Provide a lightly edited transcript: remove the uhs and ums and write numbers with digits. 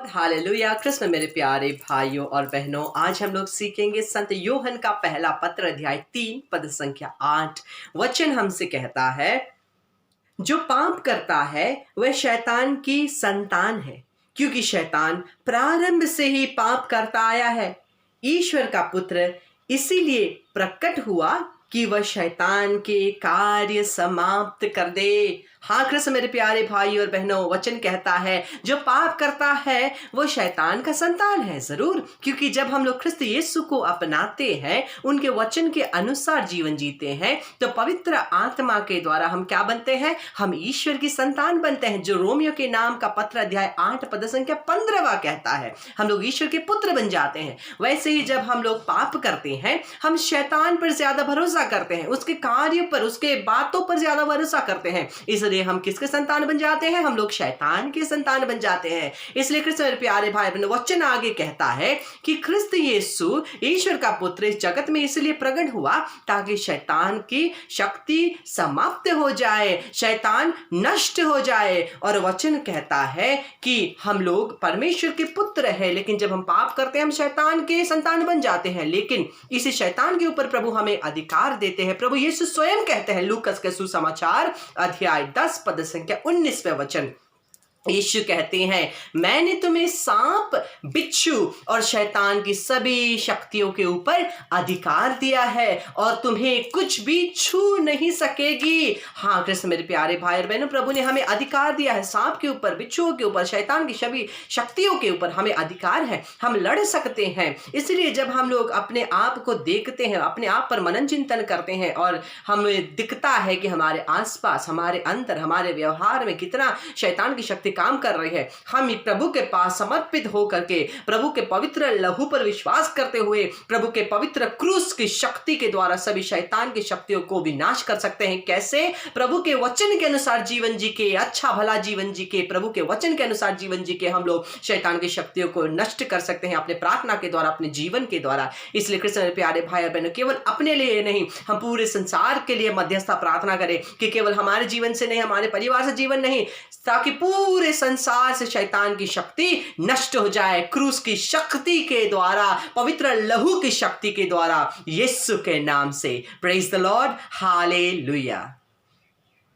Hallelujah. Krishna मेरे प्यारे भाइयों और बहनों, आज हम लोग सीखेंगे संत योहन का पहला पत्र अध्याय 3 पद संख्या 8। वचन हमसे कहता है, जो पाप करता है वह शैतान की संतान है, क्योंकि शैतान प्रारंभ से ही पाप करता आया है। ईश्वर का पुत्र इसीलिए प्रकट हुआ कि वह शैतान के कार्य समाप्त कर दे। हाँ कृष्ण मेरे प्यारे भाई और बहनों, वचन कहता है जो पाप करता है वो शैतान का संतान है। जरूर, क्योंकि जब हम लोग ख्रिस्त यीशु को अपनाते हैं, उनके वचन के अनुसार जीवन जीते हैं, तो पवित्र आत्मा के द्वारा हम क्या बनते हैं? हम ईश्वर की संतान बनते हैं। जो रोमियो के नाम का पत्र अध्याय 8 पद संख्या 15 कहता है, हम लोग ईश्वर के पुत्र बन जाते हैं। वैसे ही जब हम लोग पाप करते हैं, हम शैतान पर ज्यादा भरोसा करते हैं, उसके कार्य पर, उसके बातों पर ज्यादा भरोसा करते हैं। इसलिए हम किसके संतान बन जाते हैं? हम लोग शैतान के संतान बन जाते हैं। इसलिए कृष्ण मेरे प्यारे भाई बहनों, वचन आगे कहता है कि ख्रिस्त यीशु ईश्वर का पुत्र इस जगत में इसलिए प्रकट हुआ ताकि शैतान की शक्ति समाप्त हो जाए, शैतान नष्ट हो जाए। और वचन कहता है कि हम लोग परमेश्वर के पुत्र हैं, लेकिन जब हम पाप करते हैं हम शैतान के संतान बन जाते हैं। लेकिन इसी शैतान के ऊपर प्रभु हमें अधिकार देते हैं। प्रभु यीशु स्वयं कहते हैं, लूकस के सुसमाचार अध्याय 10 पद संख्या 19 वचन, यीशु कहते हैं, मैंने तुम्हें सांप, बिच्छू और शैतान की सभी शक्तियों के ऊपर अधिकार दिया है और तुम्हें कुछ भी छू नहीं सकेगी। हाँ कृष्ण मेरे प्यारे भाई और बहनों, प्रभु ने हमें अधिकार दिया है। सांप के ऊपर, बिच्छुओं के ऊपर, शैतान की सभी शक्तियों के ऊपर हमें अधिकार है। हम लड़ सकते हैं। इसलिए जब हम लोग अपने आप को देखते हैं, अपने आप पर मनन चिंतन करते हैं और हमें दिखता है कि हमारे आसपास, हमारे अंदर, हमारे व्यवहार में कितना शैतान की शक्ति काम कर रही है, हम प्रभु के पास समर्पित होकर के प्रभु के पवित्र लहू पर विश्वास करते हुए प्रभु के पवित्र क्रूस की शक्ति के द्वारा सभी शैतान की शक्तियों को विनाश कर सकते हैं। कैसे? प्रभु के वचन के अनुसार जीवन जी के, अच्छा भला जीवन जी के, प्रभु के वचन के अनुसार जीवन जी के हम लोग शैतान की शक्तियों को नष्ट कर सकते हैं अपने प्रार्थना के द्वारा, अपने जीवन के द्वारा। इसलिए कृष्ण प्यारे भाई और बहनों, केवल अपने लिए नहीं, हम पूरे संसार के लिए मध्यस्थता प्रार्थना करें कि केवल हमारे जीवन से नहीं, हमारे परिवार से जीवन नहीं, ताकि पूरे संसार से शैतान की शक्ति नष्ट हो जाए क्रूस की शक्ति के द्वारा, पवित्र लहू की शक्ति के द्वारा, यीशु के नाम से। Praise the Lord, hallelujah.